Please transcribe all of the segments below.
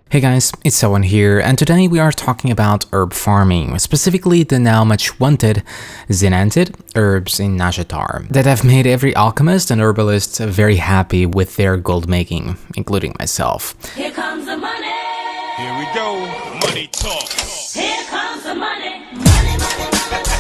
Hey guys, it's Selwen here, and today we are talking about herb farming, specifically the now much wanted Zin'Anthid herbs in Nazjatar that have made every alchemist and herbalist very happy with their gold making, including myself. Here comes the money. Here we go. Money talk. Here comes the money. Money, money, money.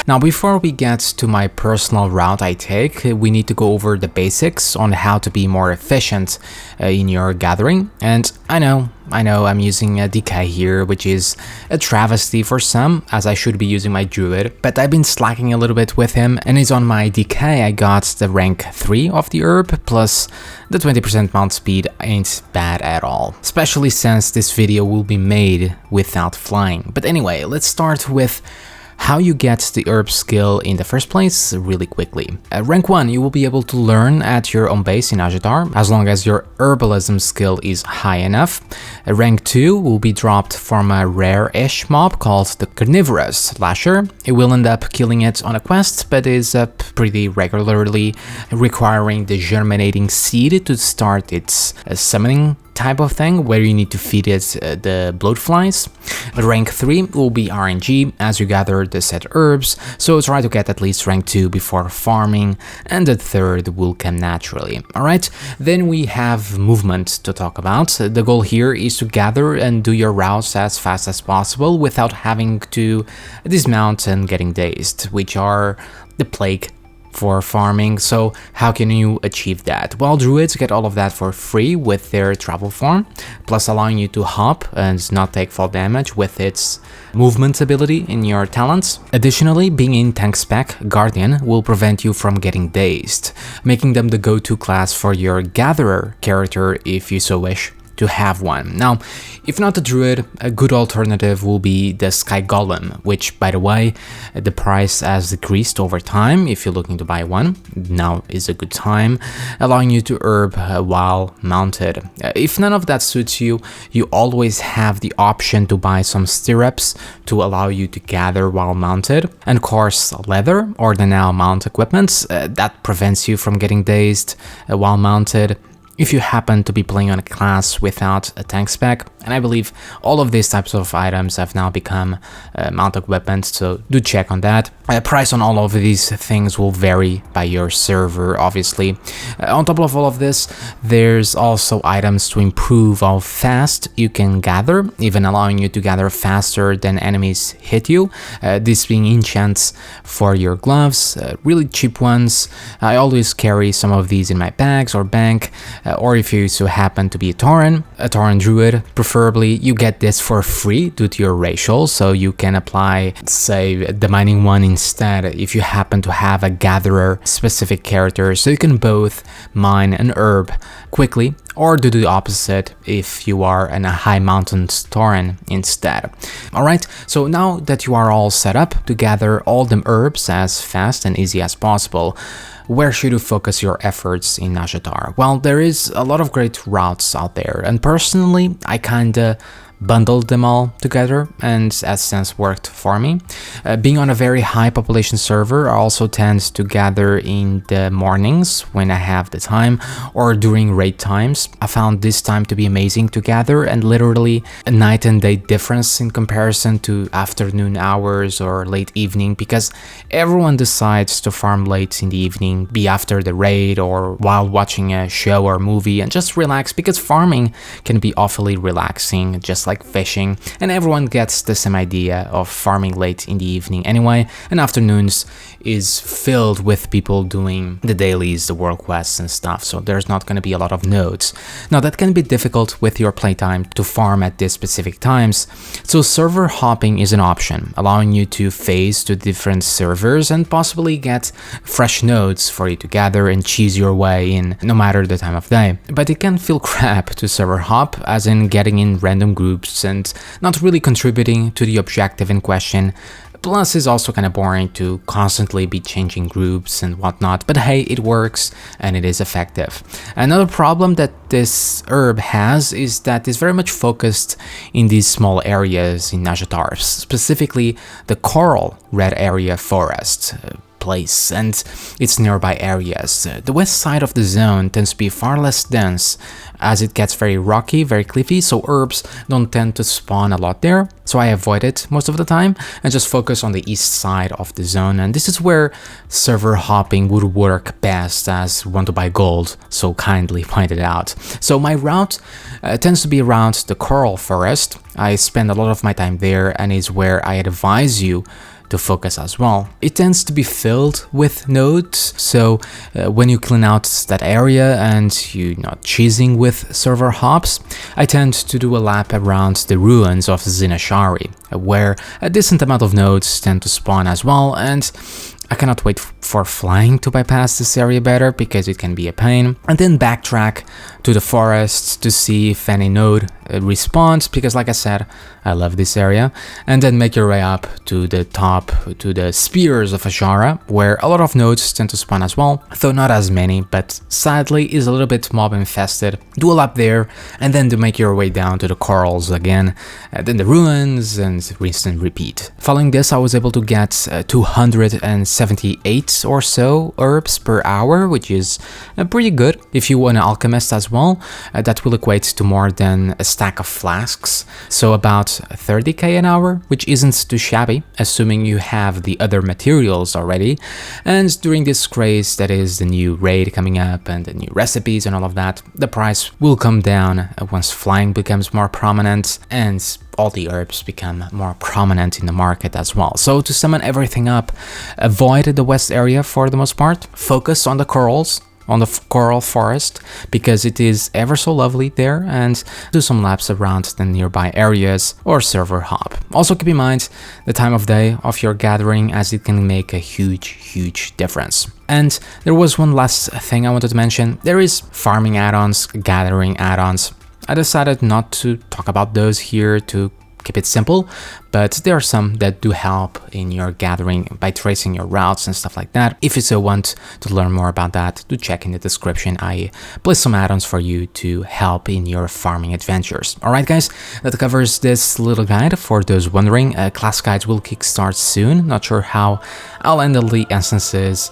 Now, before we get to my personal route I take, we need to go over the basics on how to be more efficient in your gathering. And I know I'm using a DK here, which is a travesty for some, as I should be using my druid, but I've been slacking a little bit with him, and he's on my DK. I got the rank 3 of the herb, plus the 20% mount speed ain't bad at all, especially since this video will be made without flying. But anyway, let's start with how you get the herb skill in the first place really quickly. At rank 1, you will be able to learn at your own base in Nazjatar, as long as your Herbalism skill is high enough. At rank 2 will be dropped from a rare-ish mob called the Carnivorous Slasher. It will end up killing it on a quest, but is up pretty regularly, requiring the germinating seed to start its summoning type of thing, where you need to feed it the bloatflies. Rank 3 will be RNG as you gather the set herbs, so try to get at least rank 2 before farming, and the third will come naturally. Alright, then we have movement to talk about. The goal here is to gather and do your routes as fast as possible without having to dismount and getting dazed, which are the plague for farming. So how can you achieve that? Well, druids get all of that for free with their travel form, plus allowing you to hop and not take fall damage with its movement ability in your talents. Additionally, being in tank spec, Guardian will prevent you from getting dazed, making them the go-to class for your gatherer character if you so wish to have one. Now, if not the druid, a good alternative will be the Sky Golem, which, by the way, the price has decreased over time. If you're looking to buy one, now is a good time, allowing you to herb while mounted. If none of that suits you, you always have the option to buy some stirrups to allow you to gather while mounted, and coarse leather or the now mount equipment that prevents you from getting dazed while mounted if you happen to be playing on a class without a tank spec. And I believe all of these types of items have now become mount equipment, so do check on that. Price on all of these things will vary by your server, obviously. On top of all of this, there's also items to improve how fast you can gather, even allowing you to gather faster than enemies hit you. This being enchants for your gloves, really cheap ones. I always carry some of these in my bags or bank, or if you so happen to be a Tauren druid, preferably, you get this for free due to your racial, so you can apply, say, the mining one instead if you happen to have a gatherer specific character, so you can both mine an herb quickly, or do the opposite if you are in a high mountain Tauren instead. Alright, so now that you are all set up to gather all the herbs as fast and easy as possible, where should you focus your efforts in Nazjatar? Well, there is a lot of great routes out there, and personally, I kinda bundled them all together, and has since worked for me. Being on a very high population server, I also tend to gather in the mornings when I have the time, or during raid times. I found this time to be amazing to gather, and literally a night and day difference in comparison to afternoon hours or late evening, because everyone decides to farm late in the evening, be after the raid or while watching a show or movie, and just relax, because farming can be awfully relaxing, just like fishing, and everyone gets the same idea of farming late in the evening anyway, and afternoons is filled with people doing the dailies, the world quests and stuff, so there's not going to be a lot of nodes. Now that can be difficult with your playtime to farm at these specific times, so server hopping is an option, allowing you to phase to different servers and possibly get fresh nodes for you to gather and cheese your way in no matter the time of day. But it can feel crap to server hop, as in getting in random groups and not really contributing to the objective in question. Plus, it's also kind of boring to constantly be changing groups and whatnot, but hey, it works and it is effective. Another problem that this herb has is that it's very much focused in these small areas in Nazjatar, specifically the coral red area forest. place and its nearby areas. The west side of the zone tends to be far less dense as it gets very rocky, very cliffy, so herbs don't tend to spawn a lot there. So I avoid it most of the time and just focus on the east side of the zone, and this is where server hopping would work best, as Want to Buy Gold so kindly pointed out. So my route tends to be around the coral forest. I spend a lot of my time there and is where I advise you to focus as well. It tends to be filled with nodes, so when you clean out that area and you're not cheesing with server hops, I tend to do a lap around the ruins of Zin'Anthid, where a decent amount of nodes tend to spawn as well, and I cannot wait for flying to bypass this area better because it can be a pain, and then backtrack to the forest to see if any node respawns, because like I said, I love this area, and then make your way up to the top, to the Spears of Ajara, where a lot of nodes tend to spawn as well, though not as many, but sadly is a little bit mob infested. Do a lap there, and then to make your way down to the corals again, then the ruins, and rinse and repeat. Following this, I was able to get 278 or so herbs per hour, which is pretty good. If you want an alchemist as well, that will equate to more than a stack of flasks, so about 30k an hour, which isn't too shabby, assuming you have the other materials already. And during this craze, that is the new raid coming up and the new recipes and all of that, the price will come down once flying becomes more prominent and all the herbs become more prominent in the market as well. So to summon everything up, avoid the west area for the most part, focus on the corals, on the coral forest, because it is ever so lovely there, and do some laps around the nearby areas or server hop. Also keep in mind the time of day of your gathering, as it can make a huge difference. And there was one last thing I wanted to mention. There is farming add-ons, gathering add-ons. I decided not to talk about those here to keep it simple, but there are some that do help in your gathering by tracing your routes and stuff like that. If you still want to learn more about that, do check in the description. I placed some add-ons for you to help in your farming adventures. Alright guys, that covers this little guide. For those wondering, class guides will kickstart soon. Not sure how I'll handle the instances,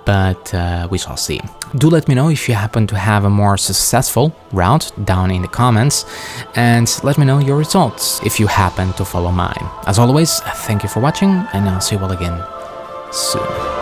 but we shall see. Do let me know if you happen to have a more successful route down in the comments, and let me know your results if you happen to follow mine. As always, thank you for watching, and I'll see you all again soon.